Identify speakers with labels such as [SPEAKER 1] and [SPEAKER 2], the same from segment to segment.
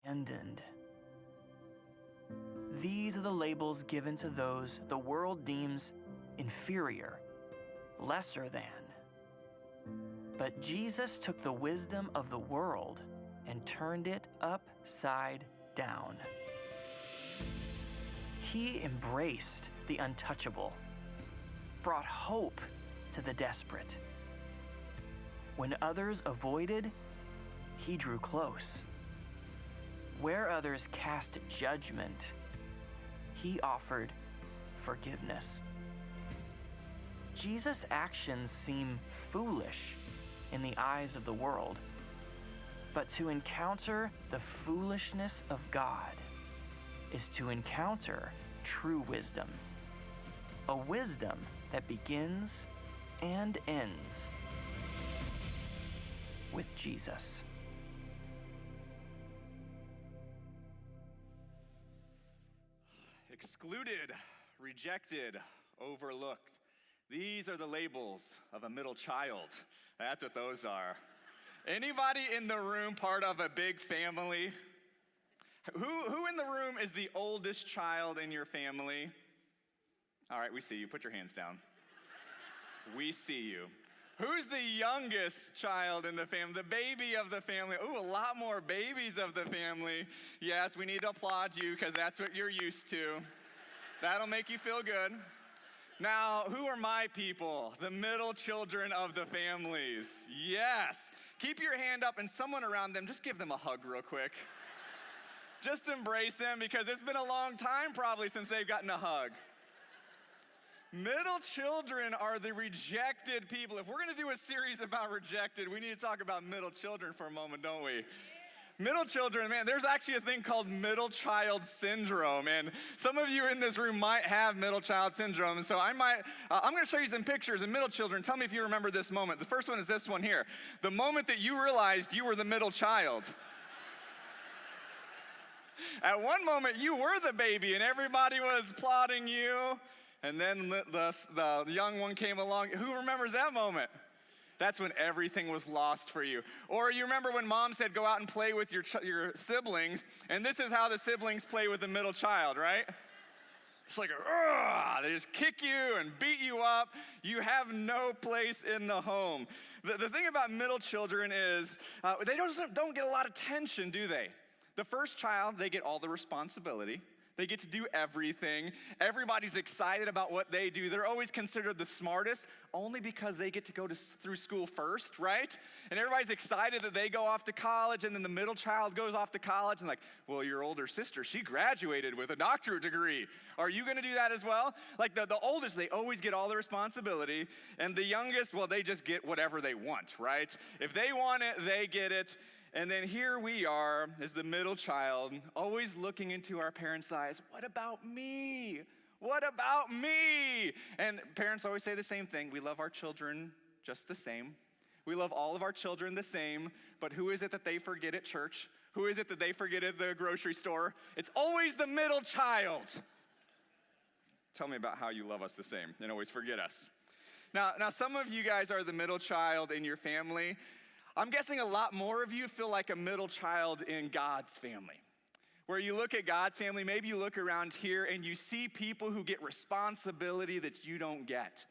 [SPEAKER 1] abandoned. These are the labels given to those the world deems inferior, lesser than. But Jesus took the wisdom of the world and turned it upside down. He embraced the untouchable, brought hope to the desperate. When others avoided, he drew close. Where others cast judgment, he offered forgiveness. Jesus' actions seem foolish in the eyes of the world, but to encounter the foolishness of God is to encounter true wisdom, a wisdom that begins and ends with Jesus.
[SPEAKER 2] Excluded, rejected, overlooked. These are the labels of a middle child. That's what those are. Anybody in the room part of a big family? Who in the room is the oldest child in your family? All right, we see you. Put your hands down. We see you. Who's the youngest child in the family? The baby of the family. Ooh, a lot more babies of the family. Yes, we need to applaud you because that's what you're used to. That'll make you feel good. Now, who are my people? The middle children of the families. Yes. Keep your hand up and someone around them, just give them a hug real quick. Just embrace them because it's been a long time probably since they've gotten a hug. Middle children are the rejected people. If we're going to do a series about rejected, we need to talk about middle children for a moment, don't we? Middle children, man, there's actually a thing called middle child syndrome, and some of you in this room might have middle child syndrome, and so I'm going to show you some pictures of middle children. Tell me if you remember this moment. The first one is this one here. The moment that you realized you were the middle child. At one moment, you were the baby, and everybody was applauding you. And then the young one came along. Who remembers that moment? That's when everything was lost for you. Or you remember when mom said, go out and play with your siblings, and this is how the siblings play with the middle child, right? It's like, they just kick you and beat you up. You have no place in the home. The thing about middle children is they don't get a lot of attention, do they? The first child, they get all the responsibility. They get to do everything. Everybody's excited about what they do. They're always considered the smartest only because they get to go through school first, right? And everybody's excited that they go off to college, and then the middle child goes off to college and like, well, your older sister, she graduated with a doctorate degree. Are you gonna do that as well? Like the oldest, they always get all the responsibility, and the youngest, well, they just get whatever they want, right? If they want it, they get it. And then here we are as the middle child, always looking into our parents' eyes. What about me? What about me? And parents always say the same thing. We love our children just the same. We love all of our children the same. But who is it that they forget at church? Who is it that they forget at the grocery store? It's always the middle child. Tell me about how you love us the same and always forget us. Now some of you guys are the middle child in your family. I'm guessing a lot more of you feel like a middle child in God's family. Where you look at God's family, maybe you look around here and you see people who get responsibility that you don't get.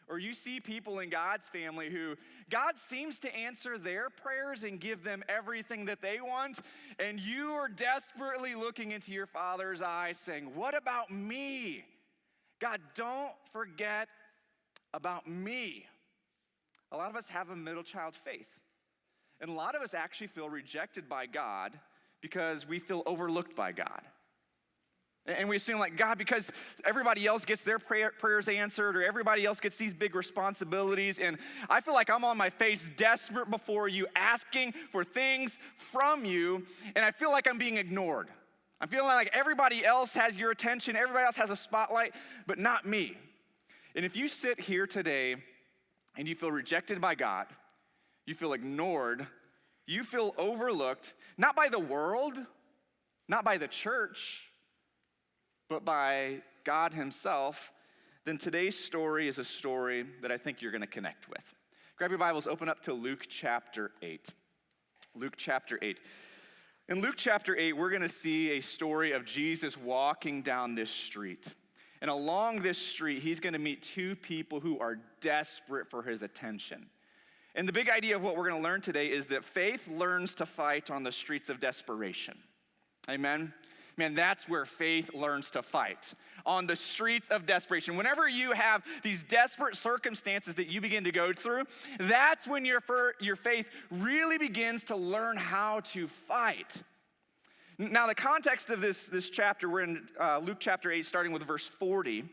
[SPEAKER 2] Or you see people in God's family who God seems to answer their prayers and give them everything that they want. And you are desperately looking into your Father's eyes saying, what about me? God, don't forget about me. A lot of us have a middle child faith. And a lot of us actually feel rejected by God because we feel overlooked by God. And we assume like, God, because everybody else gets their prayers answered or everybody else gets these big responsibilities, and I feel like I'm on my face desperate before you, asking for things from you, and I feel like I'm being ignored. I'm feeling like everybody else has your attention, everybody else has a spotlight, but not me. And if you sit here today and you feel rejected by God, you feel ignored, you feel overlooked, not by the world, not by the church, but by God himself, then today's story is a story that I think you're gonna connect with. Grab your Bibles, open up to Luke chapter 8. Luke chapter 8. In Luke chapter 8, we're going to see a story of Jesus walking down this street. And along this street, he's going to meet two people who are desperate for his attention. And the big idea of what we're going to learn today is that faith learns to fight on the streets of desperation. Amen? Man, that's where faith learns to fight, on the streets of desperation. Whenever you have these desperate circumstances that you begin to go through, that's when your faith really begins to learn how to fight. Now, the context of this chapter, we're in Luke chapter 8, starting with verse 40.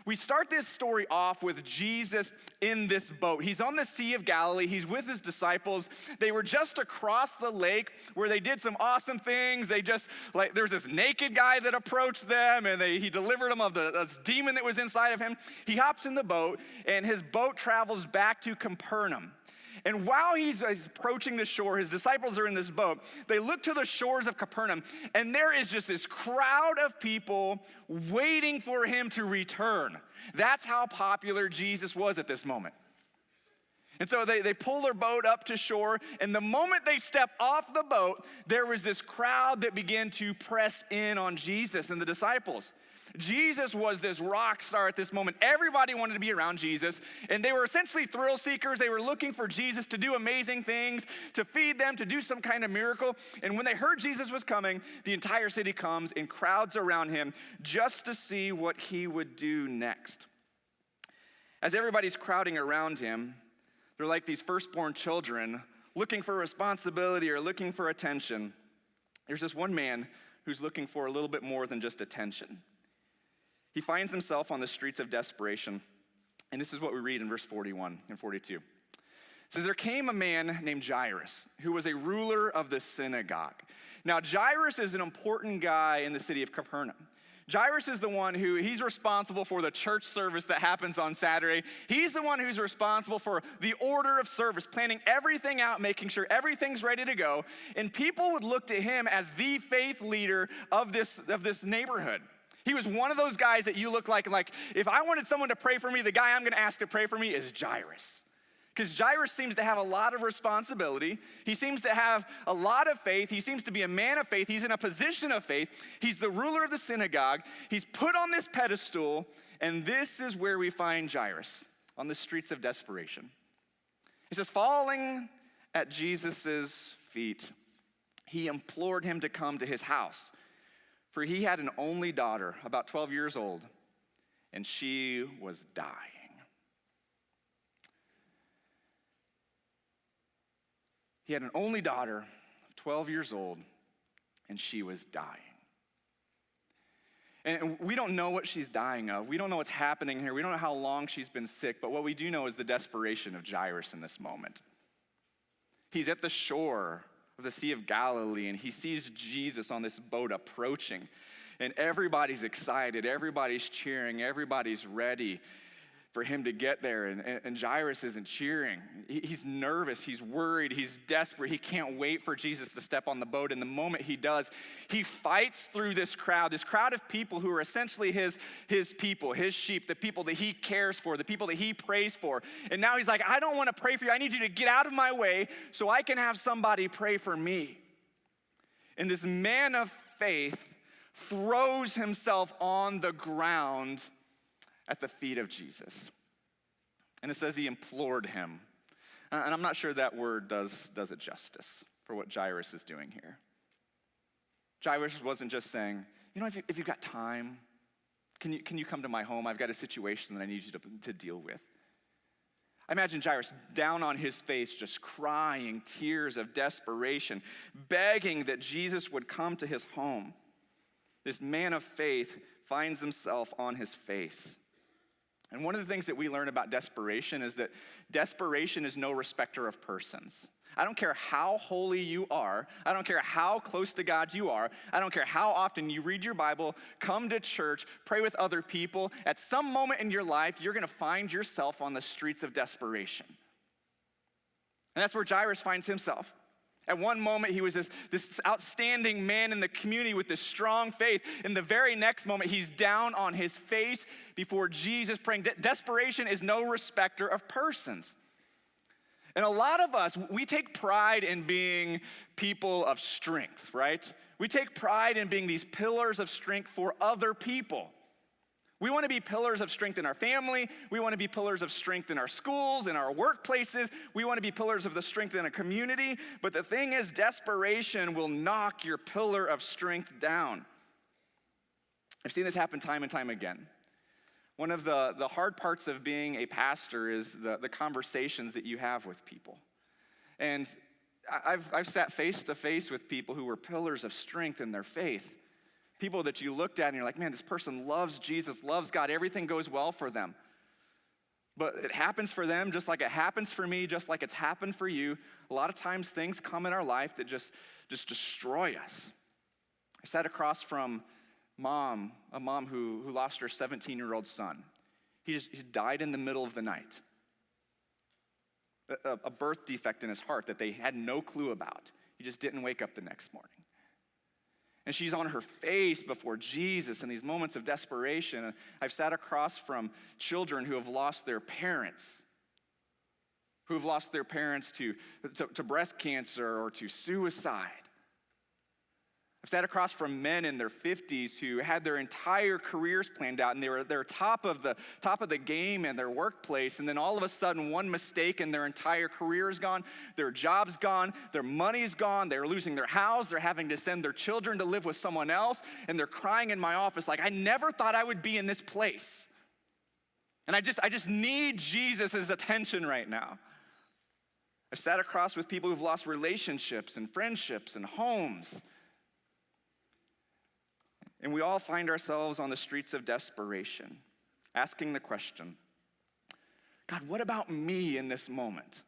[SPEAKER 2] We start this story off with Jesus in this boat. He's on the Sea of Galilee. He's with his disciples. They were just across the lake where they did some awesome things. There's this naked guy that approached them, and he delivered them of this demon that was inside of him. He hops in the boat, and his boat travels back to Capernaum. And while he's approaching the shore, his disciples are in this boat. They look to the shores of Capernaum, and there is just this crowd of people waiting for him to return. That's how popular Jesus was at this moment. And so they pull their boat up to shore, and the moment they step off the boat, there was this crowd that began to press in on Jesus and the disciples. Jesus was this rock star at this moment. Everybody wanted to be around Jesus, and they were essentially thrill seekers. They were looking for Jesus to do amazing things, to feed them, to do some kind of miracle. And when they heard Jesus was coming, the entire city comes in crowds around him just to see what he would do next. As everybody's crowding around him, they're like these firstborn children looking for responsibility or looking for attention. There's this one man who's looking for a little bit more than just attention. He finds himself on the streets of desperation. And this is what we read in verse 41 and 42. It says, there came a man named Jairus, who was a ruler of the synagogue. Now, Jairus is an important guy in the city of Capernaum. Jairus is the one he's responsible for the church service that happens on Saturday. He's the one who's responsible for the order of service, planning everything out, making sure everything's ready to go. And people would look to him as the faith leader of this neighborhood. He was one of those guys that you look like if I wanted someone to pray for me, the guy I'm gonna ask to pray for me is Jairus. Because Jairus seems to have a lot of responsibility. He seems to have a lot of faith. He seems to be a man of faith. He's in a position of faith. He's the ruler of the synagogue. He's put on this pedestal, and this is where we find Jairus, on the streets of desperation. It says, falling at Jesus' feet, he implored him to come to his house. For he had an only daughter, about 12 years old, and she was dying. He had an only daughter of 12 years old, and she was dying. And we don't know what she's dying of. We don't know what's happening here. We don't know how long she's been sick, but what we do know is the desperation of Jairus in this moment. He's at the shore of the Sea of Galilee, and he sees Jesus on this boat approaching, and everybody's excited, everybody's cheering, everybody's ready for him to get there, and Jairus isn't cheering. He's nervous, he's worried, he's desperate. He can't wait for Jesus to step on the boat, and the moment he does, he fights through this crowd of people who are essentially his people, his sheep, the people that he cares for, the people that he prays for. And now he's like, I don't want to pray for you. I need you to get out of my way so I can have somebody pray for me. And this man of faith throws himself on the ground at the feet of Jesus. And it says he implored him. And I'm not sure that word does it justice for what Jairus is doing here. Jairus wasn't just saying, if you've got time, can you come to my home? I've got a situation that I need you to deal with. I imagine Jairus down on his face, just crying tears of desperation, begging that Jesus would come to his home. This man of faith finds himself on his face. And one of the things that we learn about desperation is that desperation is no respecter of persons. I don't care how holy you are. I don't care how close to God you are. I don't care how often you read your Bible, come to church, pray with other people. At some moment in your life, you're gonna find yourself on the streets of desperation. And that's where Jairus finds himself. At one moment, he was this outstanding man in the community with this strong faith. In the very next moment, he's down on his face before Jesus praying. Desperation is no respecter of persons. And a lot of us, we take pride in being people of strength, right? We take pride in being these pillars of strength for other people. We want to be pillars of strength in our family. We want to be pillars of strength in our schools, in our workplaces. We want to be pillars of the strength in a community. But the thing is, desperation will knock your pillar of strength down. I've seen this happen time and time again. One of the hard parts of being a pastor is the conversations that you have with people. And I've sat face to face with people who were pillars of strength in their faith. People that you looked at and you're like, man, this person loves Jesus, loves God, everything goes well for them. But it happens for them just like it happens for me, just like it's happened for you. A lot of times things come in our life that just destroy us. I sat across from a mom who lost her 17-year-old son. He died in the middle of the night. A birth defect in his heart that they had no clue about. He just didn't wake up the next morning. And she's on her face before Jesus in these moments of desperation. I've sat across from children who have lost their parents, to breast cancer or to suicide. I've sat across from men in their 50s who had their entire careers planned out, and they're top of the game in their workplace, and then all of a sudden one mistake and their entire career is gone, their job's gone, their money's gone, they're losing their house, they're having to send their children to live with someone else, and they're crying in my office like, I never thought I would be in this place. And I just need Jesus' attention right now. I've sat across with people who've lost relationships and friendships and homes. And we all find ourselves on the streets of desperation, asking the question, God, what about me in this moment?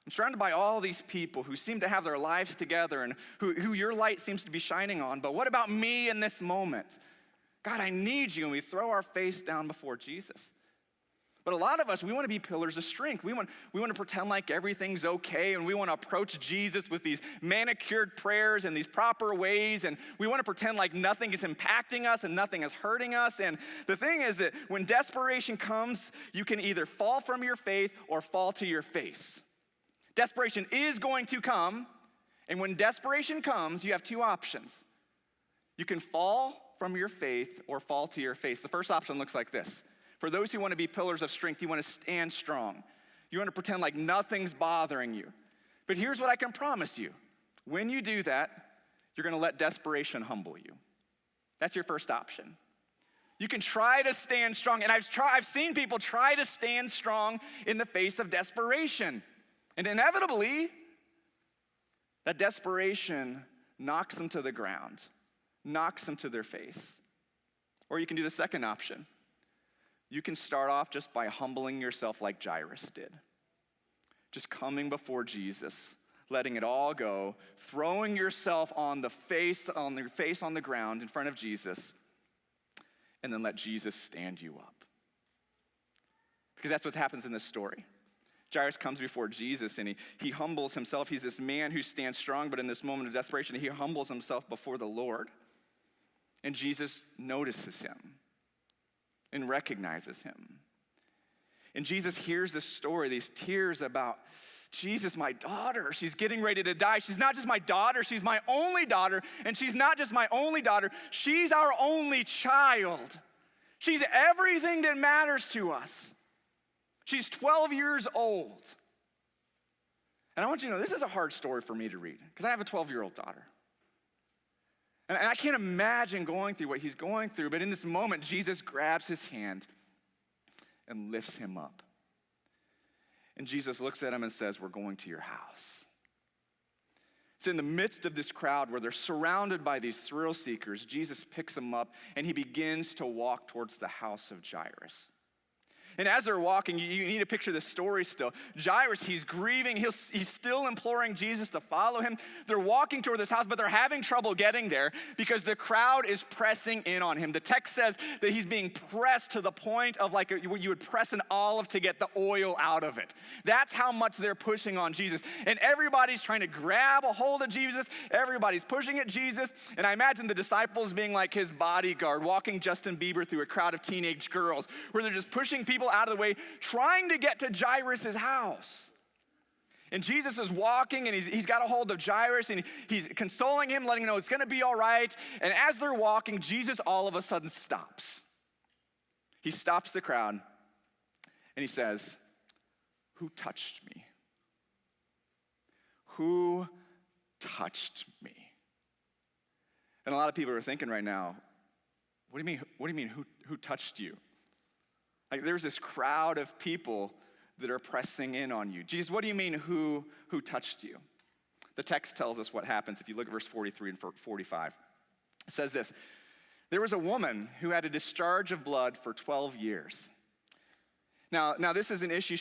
[SPEAKER 2] I'm surrounded by all these people who seem to have their lives together and who your light seems to be shining on, but what about me in this moment? God, I need you, and we throw our face down before Jesus. But a lot of us, we want to be pillars of strength. We want to pretend like everything's okay, and we want to approach Jesus with these manicured prayers and these proper ways, and we want to pretend like nothing is impacting us and nothing is hurting us. And the thing is that when desperation comes, you can either fall from your faith or fall to your face. Desperation is going to come, and when desperation comes, you have two options. You can fall from your faith or fall to your face. The first option looks like this. For those who want to be pillars of strength, you want to stand strong. You want to pretend like nothing's bothering you. But here's what I can promise you. When you do that, you're going to let desperation humble you. That's your first option. You can try to stand strong, and I've seen people try to stand strong in the face of desperation. And inevitably, that desperation knocks them to the ground, knocks them to their face. Or you can do the second option. You can start off just by humbling yourself like Jairus did. Just coming before Jesus, letting it all go, throwing yourself on your face on the ground in front of Jesus, and then let Jesus stand you up. Because that's what happens in this story. Jairus comes before Jesus and he humbles himself. He's this man who stands strong, but in this moment of desperation, he humbles himself before the Lord. And Jesus notices him and recognizes him. And Jesus hears this story, these tears about Jesus, my daughter. She's getting ready to die. She's not just my daughter, she's my only daughter. And she's not just my only daughter, she's our only child. She's everything that matters to us. She's 12 years old. And I want you to know, this is a hard story for me to read because I have a 12-year-old daughter. And I can't imagine going through what he's going through, but in this moment, Jesus grabs his hand and lifts him up. And Jesus looks at him and says, we're going to your house. So in the midst of this crowd where they're surrounded by these thrill seekers, Jesus picks him up and he begins to walk towards the house of Jairus. And as they're walking, you need to picture this story still. Jairus, he's grieving. He's still imploring Jesus to follow him. They're walking toward this house, but they're having trouble getting there because the crowd is pressing in on him. The text says that he's being pressed to the point of like you would press an olive to get the oil out of it. That's how much they're pushing on Jesus. And everybody's trying to grab a hold of Jesus. Everybody's pushing at Jesus. And I imagine the disciples being like his bodyguard, walking Justin Bieber through a crowd of teenage girls, where they're just pushing people out of the way, trying to get to Jairus' house. And Jesus is walking, and he's got a hold of Jairus, and he's consoling him, letting him know it's going to be all right. And as they're walking, Jesus all of a sudden stops. He stops the crowd, and he says, "Who touched me? Who touched me?" And a lot of people are thinking right now, what do you mean, who touched you? Like, there's this crowd of people that are pressing in on you. Jesus, what do you mean, who touched you? The text tells us what happens if you look at verse 43 and 45. It says this: there was a woman who had a discharge of blood for 12 years. Now this is an issue.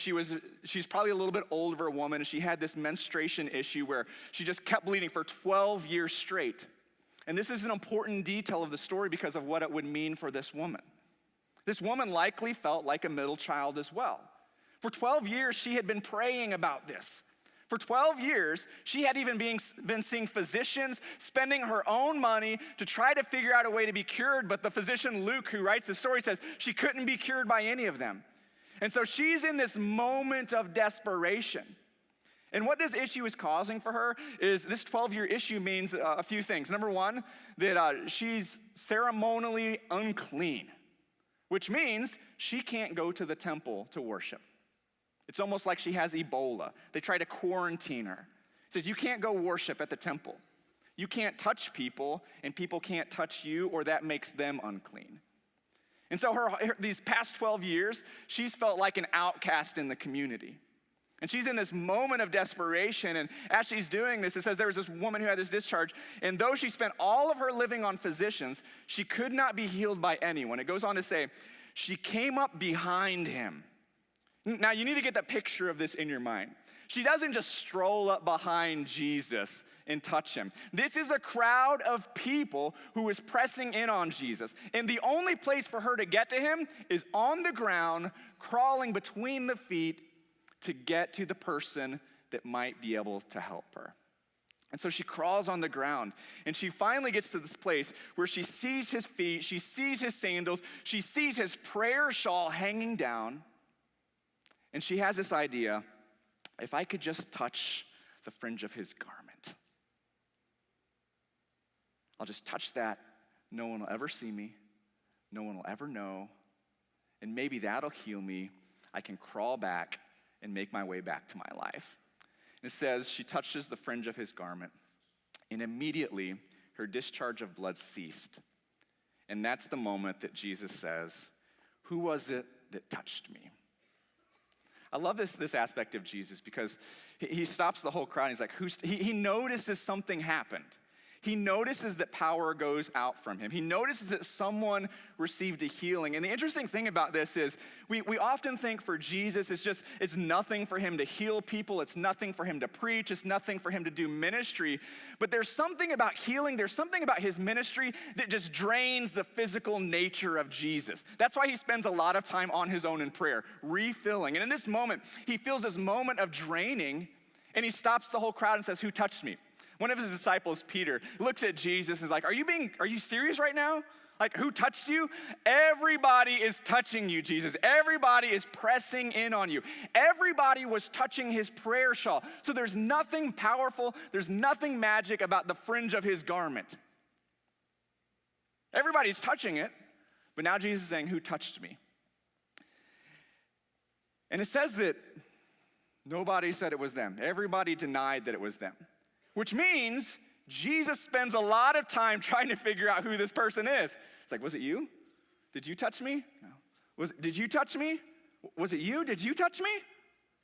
[SPEAKER 2] She's probably a little bit older woman. She had this menstruation issue where she just kept bleeding for 12 years straight. And this is an important detail of the story because of what it would mean for this woman. This woman likely felt like a middle child as well. For 12 years, she had been praying about this. For 12 years, she had even been seeing physicians, spending her own money to try to figure out a way to be cured, but the physician Luke, who writes the story, says she couldn't be cured by any of them. And so she's in this moment of desperation. And what this issue is causing for her is this 12-year issue means a few things. Number one, that she's ceremonially unclean, which means she can't go to the temple to worship. It's almost like she has Ebola. They try to quarantine her. It says you can't go worship at the temple. You can't touch people, and people can't touch you, or that makes them unclean. And so these past 12 years, she's felt like an outcast in the community. And she's in this moment of desperation, and as she's doing this, it says there was this woman who had this discharge, and though she spent all of her living on physicians, she could not be healed by anyone. It goes on to say, she came up behind him. Now, you need to get the picture of this in your mind. She doesn't just stroll up behind Jesus and touch him. This is a crowd of people who is pressing in on Jesus. And the only place for her to get to him is on the ground, crawling between the feet to get to the person that might be able to help her. And so she crawls on the ground, and she finally gets to this place where she sees his feet, she sees his sandals, she sees his prayer shawl hanging down, and she has this idea: if I could just touch the fringe of his garment, I'll just touch that. No one will ever see me. No one will ever know. And maybe that'll heal me. I can crawl back and make my way back to my life. And it says she touches the fringe of his garment, and immediately her discharge of blood ceased. And that's the moment that Jesus says, "Who was it that touched me?" I love this aspect of Jesus because he stops the whole crowd. He's like, he notices something happened. He notices that power goes out from him. He notices that someone received a healing. And the interesting thing about this is we often think for Jesus, it's nothing for him to heal people. It's nothing for him to preach. It's nothing for him to do ministry. But there's something about healing. There's something about his ministry that just drains the physical nature of Jesus. That's why he spends a lot of time on his own in prayer, refilling. And in this moment, he feels this moment of draining, and he stops the whole crowd and says, "Who touched me?" One of his disciples, Peter, looks at Jesus and is like, are you serious right now? Like, who touched you? Everybody is touching you, Jesus. Everybody is pressing in on you. Everybody was touching his prayer shawl. So there's nothing powerful, there's nothing magic about the fringe of his garment. Everybody's touching it, but now Jesus is saying, who touched me? And it says that nobody said it was them. Everybody denied that it was them. Which means Jesus spends a lot of time trying to figure out who this person is. It's like, was it you? Did you touch me? No. Did you touch me? Was it you? Did you touch me?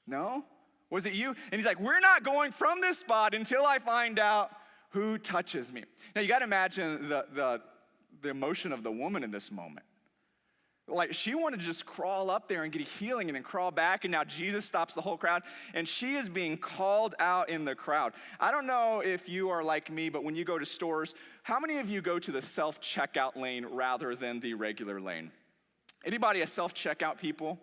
[SPEAKER 2] No. Was it you? And he's like, we're not going from this spot until I find out who touches me. Now you got to imagine the emotion of the woman in this moment. Like, she wanted to just crawl up there and get a healing and then crawl back, and now Jesus stops the whole crowd, and she is being called out in the crowd. I don't know if you are like me, but when you go to stores, how many of you go to the self-checkout lane rather than the regular lane? Anybody a self-checkout people?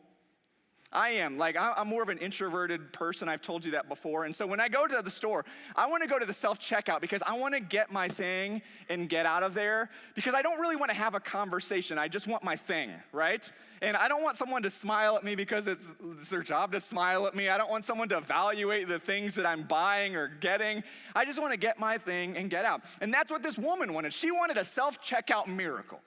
[SPEAKER 2] I am. Like, I'm more of an introverted person. I've told you that before. And so when I go to the store, I want to go to the self-checkout because I want to get my thing and get out of there because I don't really want to have a conversation. I just want my thing, right? And I don't want someone to smile at me because it's their job to smile at me. I don't want someone to evaluate the things that I'm buying or getting. I just want to get my thing and get out. And that's what this woman wanted. She wanted a self-checkout miracle.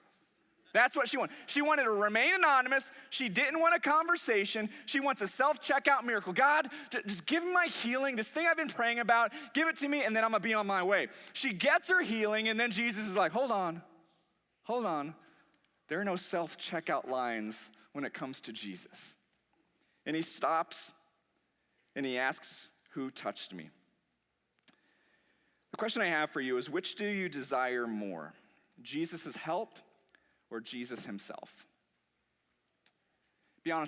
[SPEAKER 2] That's what she wanted. She wanted to remain anonymous. She didn't want a conversation. She wants a self-checkout miracle. God, just give me my healing, this thing I've been praying about, give it to me, and then I'm going to be on my way. She gets her healing, and then Jesus is like, hold on. There are no self-checkout lines when it comes to Jesus. And he stops, and he asks, who touched me? The question I have for you is, which do you desire more? Jesus' help or Jesus himself?